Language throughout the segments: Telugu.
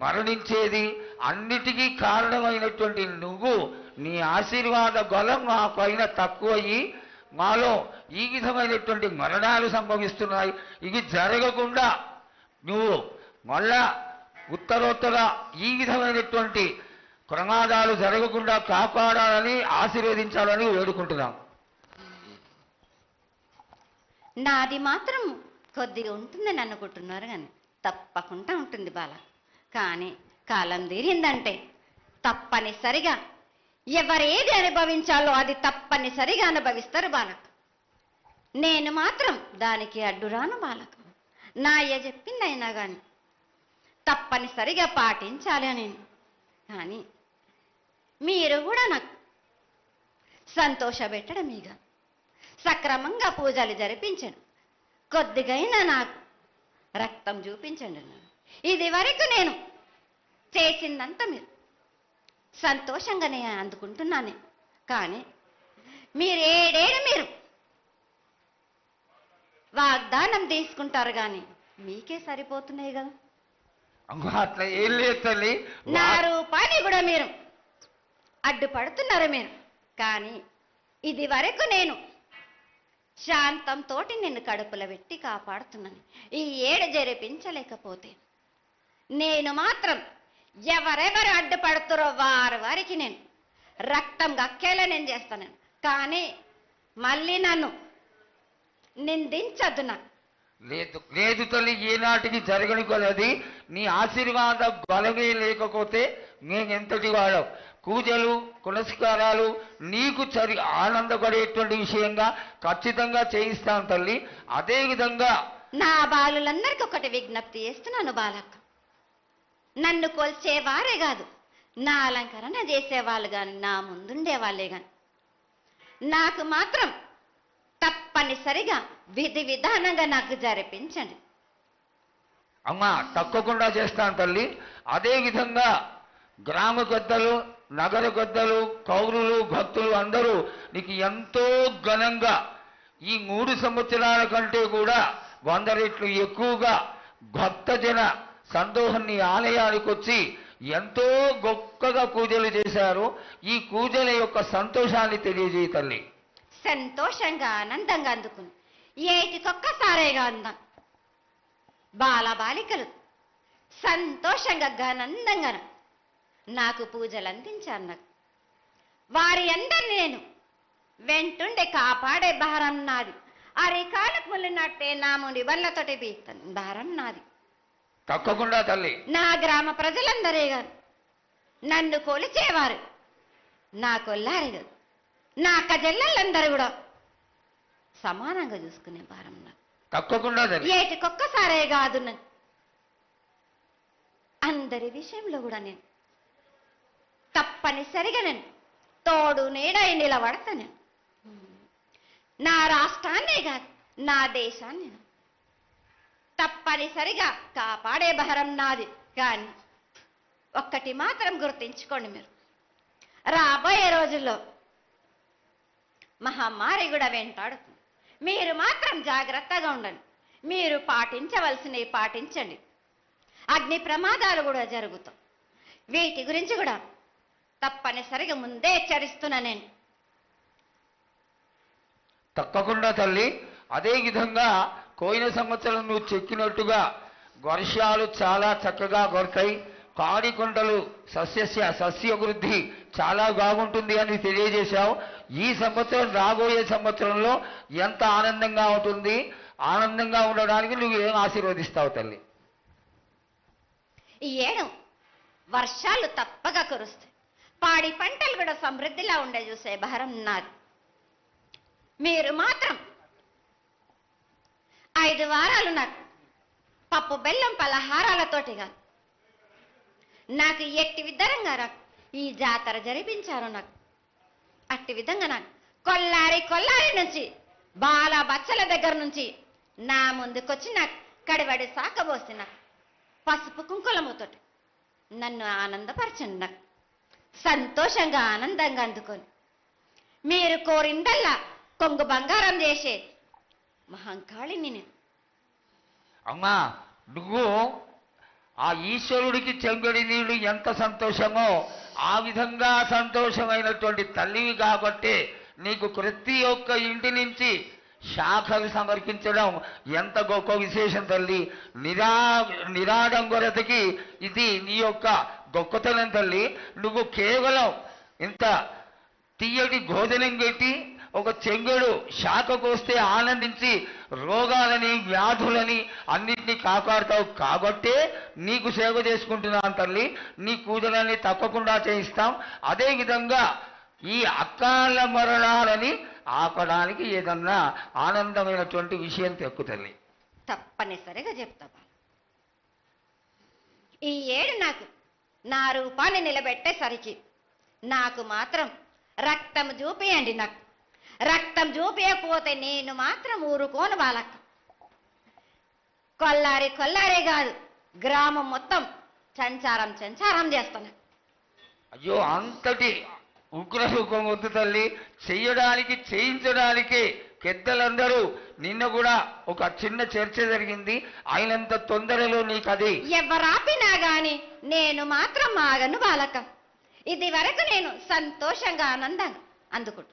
మరణించేది. అన్నిటికీ కారణమైనటువంటి నువ్వు నీ ఆశీర్వాద బలం మా పైన తక్కువయ్యి మాలో ఈ విధమైనటువంటి మరణాలు సంభవిస్తున్నాయి. ఇవి జరగకుండా నువ్వు మళ్ళా ఉత్తరోత్తర ఈ విధమైనటువంటి ప్రమాదాలు జరగకుండా కాపాడాలని ఆశీర్వదించాలని వేడుకుంటున్నాం. నాది మాత్రం కొద్దిగా ఉంటుందని అనుకుంటున్నారు, కానీ తప్పకుండా ఉంటుంది బాల. కానీ కాలం తీరిందంటే తప్పనిసరిగా ఎవరేది అనుభవించాలో అది తప్పనిసరిగా అనుభవిస్తారు బాలక. నేను మాత్రం దానికి అడ్డురాను బాలక. నా అయ్య చెప్పిందైనా కానీ తప్పనిసరిగా పాటించాలి నేను. కానీ మీరు కూడా నాకు సంతోషపెట్టడమేగా, సక్రమంగా పూజలు జరిపించండి, కొద్దిగైనా నాకు రక్తం చూపించండి. ఇది వరకు నేను చేసిందంతా మీరు సంతోషంగానే అందుకుంటున్నాను. కానీ మీరు ఏడేడు మీరు వాగ్దానం తీసుకుంటారు, కానీ మీకే సరిపోతున్నాయి కదా. అట్లా ఏం లేదు తల్లి. నా రూపాన్ని కూడా మీరు అడ్డుపడుతున్నారు మీరు. కానీ ఇది వరకు నేను శాంతంతో నిన్ను కడుపులో పెట్టి కాపాడుతున్నాను. ఈ ఏడు జరిపించలేకపోతే నేను మాత్రం ఎవరెవరు అడ్డుపడుతారో వారికి నేను రక్తం గక్కేలా నేను చేస్తాను. కానీ మళ్ళీ నన్ను నిందించద్దు. నాకు లేదు లేదు తల్లి, ఏనాటికి జరగని కొలది నీ ఆశీర్వాద బలమే లేకపోతే మేమెంతటి వాళ్ళం. పూజలు పునస్కారాలు నీకు ఆనందపడేటువంటి విషయంగా ఖచ్చితంగా చేయిస్తాను తల్లి. అదేవిధంగా నా బాలులందరికీ ఒకటి విజ్ఞప్తి చేస్తున్నాను బాలక్క. నన్ను కొల్చేవారే కాదు, నా అలంకరణ చేసేవాళ్ళు కానీ నా ముందుండే వాళ్ళే కానీ నాకు మాత్రం తప్పనిసరిగా విధి విధానంగా నాకు జరిపించండి. అమ్మా తప్పకుండా చేస్తాను తల్లి. అదేవిధంగా గ్రామ పెద్దలు, నగర పెద్దలు, కౌరులు, భక్తులు అందరూ నీకు ఎంతో ఘనంగా ఈ 3 సంవత్సరాల కంటే కూడా 100 రెట్లు ఎక్కువగా భక్తజన సందోహం నీ ఆలయానికి వచ్చి ఎంతో గొప్పగా పూజలు చేశారు. ఈ పూజల యొక్క సంతోషాన్ని తెలియజేయ తల్లి. సంతోషంగా ఆనందంగా అందుకుని ఏటికొక్కసారేగా అందం బాలబాలికలు సంతోషంగా ఆనందంగా నాకు పూజలు అందించారు. నాకు వారి అందరిని నేను వెంటుండే కాపాడే భారం నాది. అరికాలకు ముళ్ళినట్టే నాముని వల్లతోటి బీక్తాను భారం నాది. తప్పకుండా తల్లి. నా గ్రామ ప్రజలందరే కాదు, నన్ను కొలిచేవారు నా కొల్లారే కాదు, నా కజల్లలందరూ కూడా సమానంగా చూసుకునే భారం నాకు. తప్పకుండా తల్లి. ఏటికొక్కసారే కాదు, అందరి విషయంలో కూడా నేను తప్పనిసరిగా నేను తోడు నీడై నిలబడతాను. నా రాష్ట్రాన్నే కాదు, నా దేశాన్ని తప్పనిసరిగా కాపాడే భారం నాది. కానీ ఒక్కటి మాత్రం గుర్తించుకోండి, మీరు రాబోయే రోజుల్లో మహమ్మారి కూడా వెంటాడుతుంది. మీరు మాత్రం జాగ్రత్తగా ఉండండి. మీరు పాటించవలసినవి పాటించండి. అగ్ని ప్రమాదాలు కూడా జరుగుతాయి. వీటి గురించి కూడా తప్పనిసరిగా ముందే హెచ్చరిస్తున్నా నేను. తప్పకుండా తల్లి. అదేవిధంగా పోయిన సంవత్సరం నువ్వు చెక్కినట్టుగా వర్షాలు చాలా చక్కగా కొడతాయి. పాడికొండలు సస్యవృద్ధి చాలా బాగుంటుంది అని తెలియజేశావు. ఈ సంవత్సరం రాబోయే సంవత్సరంలో ఎంత ఆనందంగా ఉంటుంది, ఆనందంగా ఉండడానికి నువ్వు ఏం ఆశీర్వదిస్తావు తల్లి? ఈ ఏడు వర్షాలు తప్పగా కురుస్తాయి. పాడి పంటలు కూడా సమృద్ధిలా ఉండే చూసే భారం నాది. మీరు మాత్రం 5 వారాలు నాకు పప్పు బెల్లం పలహారాలతోటిగా నాకు ఎట్టి విధంగా ఈ జాతర జరిపించారు. నాకు అట్టి విధంగా నాకు కొల్లారి నుంచి బాల బచ్చల దగ్గర నుంచి నా ముందుకొచ్చి నాకు కడివడి సాకబోసి నాకు పసుపు కుంకులముతోటి నన్ను ఆనందపరచండి. నాకు సంతోషంగా ఆనందంగా అందుకొని మీరు కోరిందల్లా కొంగు బంగారం చేసే మహంకాళిని నేను. అమ్మా నువ్వు ఆ ఈశ్వరుడికి చెంగడి నీళ్లు ఎంత సంతోషమో ఆ విధంగా సంతోషమైనటువంటి తల్లివి కాబట్టి నీకు ప్రతి ఒక్క ఇంటి నుంచి శాఖలు సమర్పించడం ఎంత గొప్ప విశేషం తల్లి. నిరాడంబరతకి ఇది నీ యొక్క గొప్పతనం తల్లి. నువ్వు కేవలం ఇంత తీయటి భోజనం పెట్టి ఒక చెంగుడు శాఖకు వస్తే ఆనందించి రోగాలని వ్యాధులని అన్నింటినీ కాపాడుతావు కాబట్టే నీకు సేవ చేసుకుంటున్నాను తల్లి. నీ పూజలన్నీ తప్పకుండా చేయిస్తాం. అదేవిధంగా ఈ అకాల మరణాలని ఆపడానికి ఏదన్నా ఆనందమైనటువంటి విషయం తెక్కు తల్లి. తప్పనిసరిగా చెప్తా బాల. ఈ ఏడు నాకు నా రూపాన్ని నిలబెట్టేసరికి నాకు మాత్రం రక్తం చూపియండి. నాకు రక్తం చూపించకపోతే నేను మాత్రం ఊరుకోను బాలక్క. కొల్లారే కాదు, గ్రామం మొత్తం సంచారం చేస్తాను. అయ్యో, అంతటి ఉగ్రసుఖం వద్దు తల్లి. చెయ్యడానికి చేయించడానికి పెద్దలందరూ నిన్న కూడా ఒక చిన్న చర్చ జరిగింది. అయినంత తొందరలో నీకు అది ఎవరాపినా గాని నేను మాత్రం ఆగను బాలక. ఇది వరకు నేను సంతోషంగా ఆనందంగా అందుకుంటు.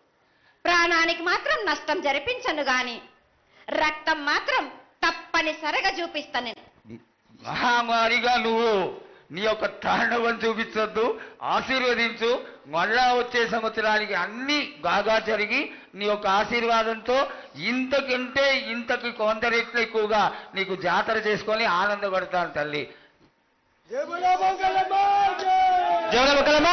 ప్రాణానికి మాత్రం నష్టం జరిపించను గాని రక్తం మాత్రం తప్పనిసరిగా చూపిస్తాను. నేను మహామారిగా నువ్వు నీ యొక్క తాండవం చూపించొద్దు, ఆశీర్వదించు. మళ్ళా వచ్చే సంవత్సరానికి అన్ని బాగా జరిగి నీ యొక్క ఆశీర్వాదంతో ఇంతకి కొంత రెట్లు ఎక్కువగా నీకు జాతర చేసుకొని ఆనందపడతాను తల్లి. జయ మంగళమ్మ.